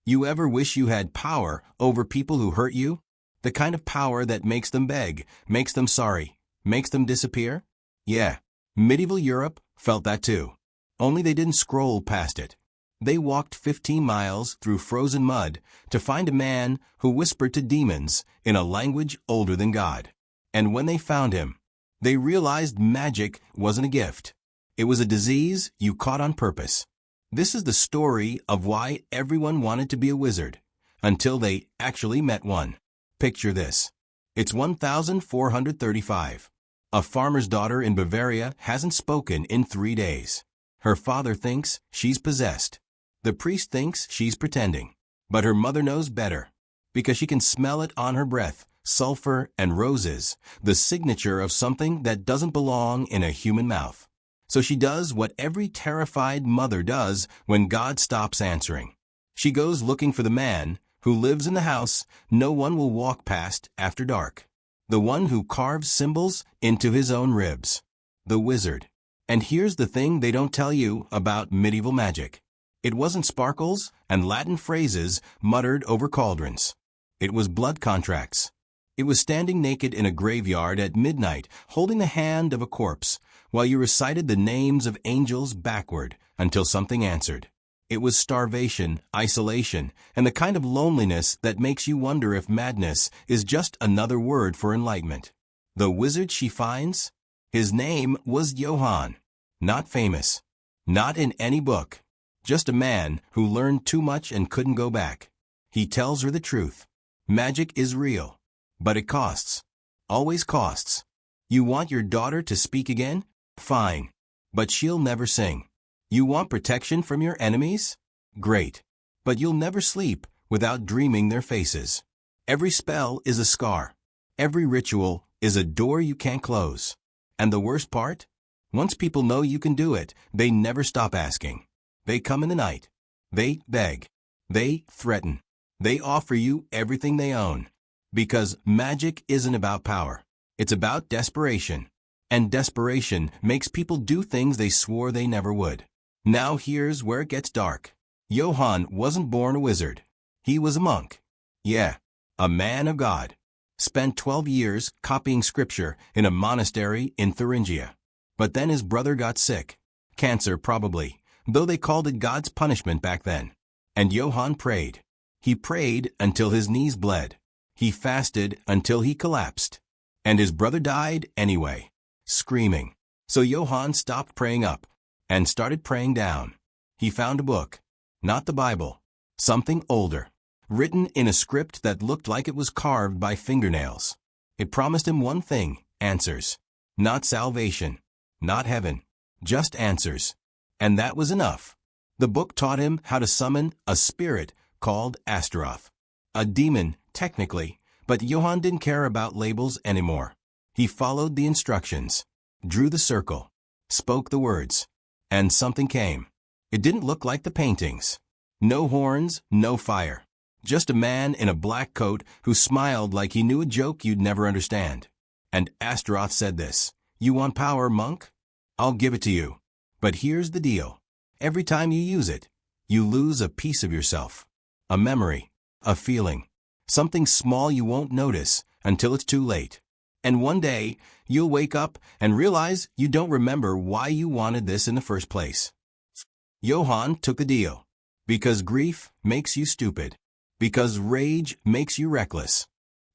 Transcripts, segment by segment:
You ever wish you had power over people who hurt you? The kind of power that makes them beg, makes them sorry, makes them disappear? Yeah, medieval Europe felt that too. Only they didn't scroll past it. They walked 15 miles through frozen mud to find a man who whispered to demons in a language older than God. And when they found him, they realized magic wasn't a gift. It was a disease you caught on purpose. This is the story of why everyone wanted to be a wizard, until they actually met one. Picture this. It's 1435. A farmer's daughter in Bavaria hasn't spoken in 3 days. Her father thinks she's possessed. The priest thinks she's pretending. But her mother knows better, because she can smell it on her breath, sulfur and roses, the signature of something that doesn't belong in a human mouth. So she does what every terrified mother does when God stops answering. She goes looking for the man who lives in the house no one will walk past after dark. The one who carves symbols into his own ribs. The wizard. And here's the thing they don't tell you about medieval magic. It wasn't sparkles and Latin phrases muttered over cauldrons. It was blood contracts. It was standing naked in a graveyard at midnight, holding the hand of a corpse, while you recited the names of angels backward until something answered. It was starvation, isolation, and the kind of loneliness that makes you wonder if madness is just another word for enlightenment. The wizard she finds? His name was Johann. Not famous. Not in any book. Just a man who learned too much and couldn't go back. He tells her the truth. Magic is real. But it costs. Always costs. You want your daughter to speak again? Fine. But she'll never sing. You want protection from your enemies? Great. But you'll never sleep without dreaming their faces. Every spell is a scar. Every ritual is a door you can't close. And the worst part? Once people know you can do it, they never stop asking. They come in the night. They beg. They threaten. They offer you everything they own. Because magic isn't about power. It's about desperation. And desperation makes people do things they swore they never would. Now here's where it gets dark. Johann wasn't born a wizard. He was a monk. Yeah, a man of God. Spent 12 years copying scripture in a monastery in Thuringia. But then his brother got sick. Cancer, probably, though they called it God's punishment back then. And Johann prayed. He prayed until his knees bled. He fasted until he collapsed. And his brother died anyway, screaming. So Johann stopped praying up and started praying down. He found a book. Not the Bible. Something older. Written in a script that looked like it was carved by fingernails. It promised him one thing, answers. Not salvation. Not heaven. Just answers. And that was enough. The book taught him how to summon a spirit called Astaroth. A demon, technically, but Johann didn't care about labels anymore. He followed the instructions, drew the circle, spoke the words, and something came. It didn't look like the paintings. No horns, no fire. Just a man in a black coat who smiled like he knew a joke you'd never understand. And Astaroth said this, "You want power, monk? I'll give it to you. But here's the deal. Every time you use it, you lose a piece of yourself. A memory, a feeling, something small you won't notice until it's too late. And one day, you'll wake up and realize you don't remember why you wanted this in the first place." Johann took the deal. Because grief makes you stupid. Because rage makes you reckless.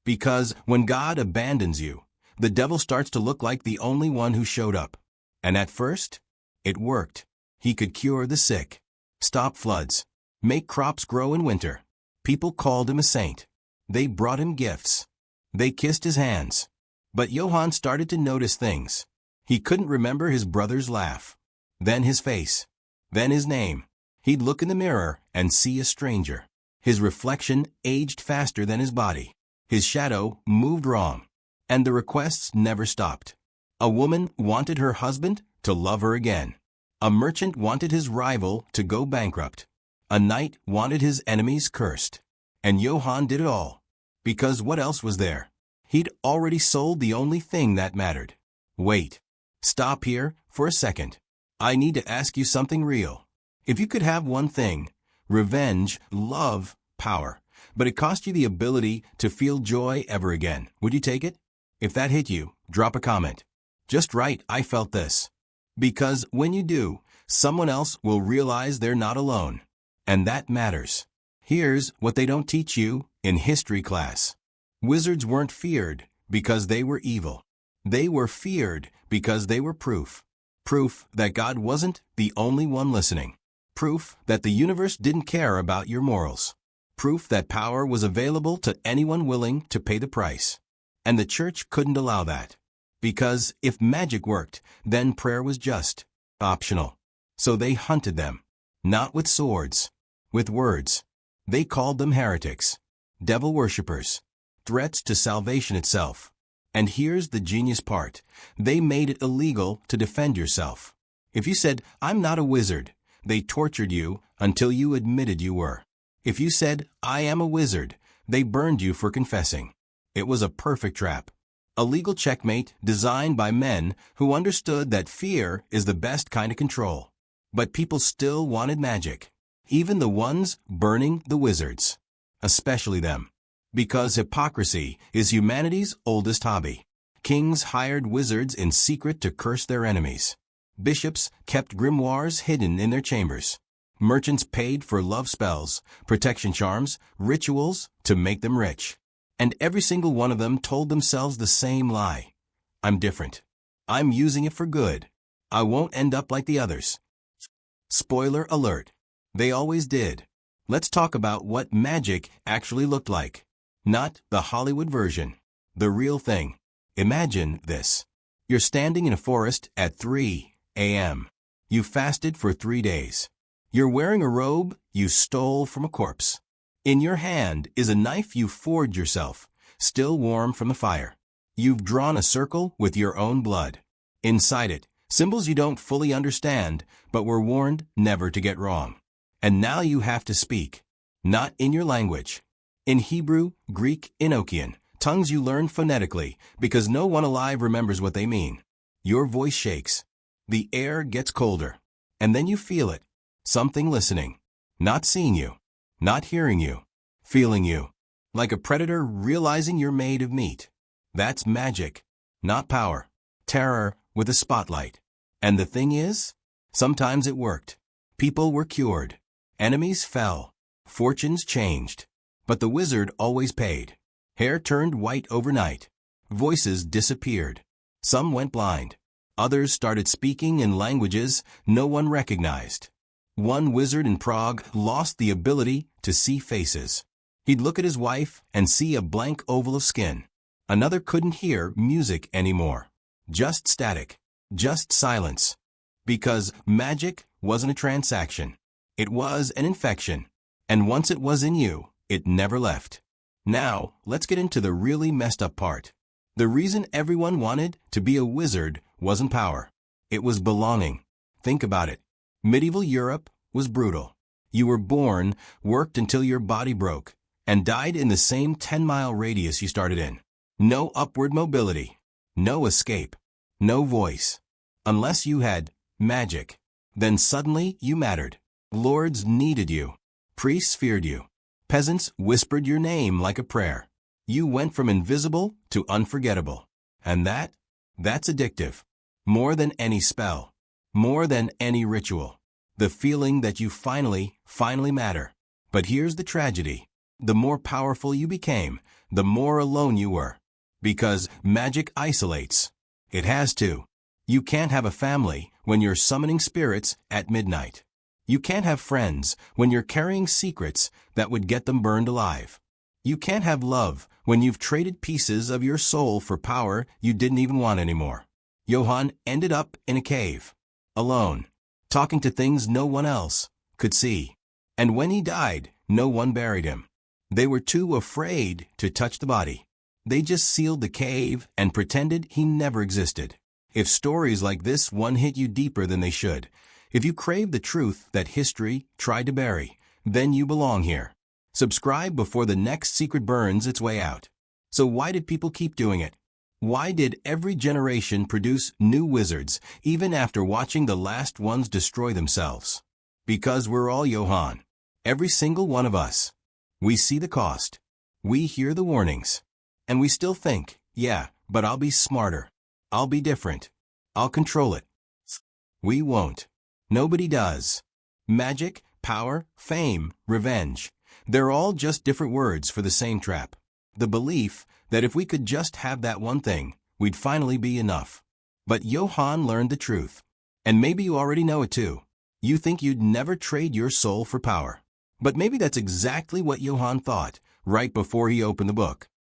Because when God abandons you, the devil starts to look like the only one who showed up. And at first, it worked. He could cure the sick, stop floods, make crops grow in winter. People called him a saint. They brought him gifts. They kissed his hands. But Johann started to notice things. He couldn't remember his brother's laugh. Then his face. Then his name. He'd look in the mirror and see a stranger. His reflection aged faster than his body. His shadow moved wrong. And the requests never stopped. A woman wanted her husband to love her again. A merchant wanted his rival to go bankrupt. A knight wanted his enemies cursed. And Johann did it all. Because what else was there? He'd already sold the only thing that mattered. Wait. Stop here for a second. I need to ask you something real. If you could have one thing, revenge, love, power, but it cost you the ability to feel joy ever again. Would you take it? If that hit you, drop a comment. Just write, "I felt this." Because when you do, someone else will realize they're not alone. And that matters. Here's what they don't teach you in history class. Wizards weren't feared because they were evil. They were feared because they were proof. Proof that God wasn't the only one listening. Proof that the universe didn't care about your morals. Proof that power was available to anyone willing to pay the price. And the church couldn't allow that. Because if magic worked, then prayer was just optional. So they hunted them. Not with swords. With words. They called them heretics. Devil worshippers. Threats to salvation itself. And here's the genius part. They made it illegal to defend yourself. If you said, "I'm not a wizard," they tortured you until you admitted you were. If you said, "I am a wizard," they burned you for confessing. It was a perfect trap. A legal checkmate designed by men who understood that fear is the best kind of control. But people still wanted magic. Even the ones burning the wizards. Especially them. Because hypocrisy is humanity's oldest hobby. Kings hired wizards in secret to curse their enemies. Bishops kept grimoires hidden in their chambers. Merchants paid for love spells, protection charms, rituals to make them rich. And every single one of them told themselves the same lie. "I'm different. I'm using it for good. I won't end up like the others." Spoiler alert. They always did. Let's talk about what magic actually looked like. Not the Hollywood version. The real thing. Imagine this. You're standing in a forest at 3 a.m. You fasted for 3 days. You're wearing a robe you stole from a corpse. In your hand is a knife you forged yourself, still warm from the fire. You've drawn a circle with your own blood. Inside it, symbols you don't fully understand, but were warned never to get wrong. And now you have to speak. Not in your language. In Hebrew, Greek, Enochian, tongues you learn phonetically, because no one alive remembers what they mean. Your voice shakes. The air gets colder. And then you feel it. Something listening. Not seeing you. Not hearing you. Feeling you. Like a predator realizing you're made of meat. That's magic. Not power. Terror with a spotlight. And the thing is, sometimes it worked. People were cured. Enemies fell. Fortunes changed. But the wizard always paid. Hair turned white overnight. Voices disappeared. Some went blind. Others started speaking in languages no one recognized. One wizard in Prague lost the ability to see faces. He'd look at his wife and see a blank oval of skin. Another couldn't hear music anymore. Just static. Just silence. Because magic wasn't a transaction. It was an infection. And once it was in you, it never left. Now, let's get into the really messed up part. The reason everyone wanted to be a wizard wasn't power. It was belonging. Think about it. Medieval Europe was brutal. You were born, worked until your body broke, and died in the same 10-mile radius you started in. No upward mobility. No escape. No voice. Unless you had magic. Then suddenly you mattered. Lords needed you. Priests feared you. Peasants whispered your name like a prayer. You went from invisible to unforgettable. And that's addictive. More than any spell. More than any ritual. The feeling that you finally matter. But here's the tragedy. The more powerful you became, the more alone you were. Because magic isolates. It has to. You can't have a family when you're summoning spirits at midnight. You can't have friends when you're carrying secrets that would get them burned alive. You can't have love when you've traded pieces of your soul for power you didn't even want anymore. Johann ended up in a cave, alone, talking to things no one else could see. And when he died, no one buried him. They were too afraid to touch the body. They just sealed the cave and pretended he never existed. If stories like this one hit you deeper than they should, if you crave the truth that history tried to bury, then you belong here. Subscribe before the next secret burns its way out. So why did people keep doing it? Why did every generation produce new wizards, even after watching the last ones destroy themselves? Because we're all Johann. Every single one of us. We see the cost. We hear the warnings. And we still think, yeah, but I'll be smarter. I'll be different. I'll control it. We won't. Nobody does. Magic, power, fame, revenge. They're all just different words for the same trap. The belief that if we could just have that one thing, we'd finally be enough. But Johann learned the truth. And maybe you already know it too. You think you'd never trade your soul for power. But maybe that's exactly what Johann thought right before he opened the book.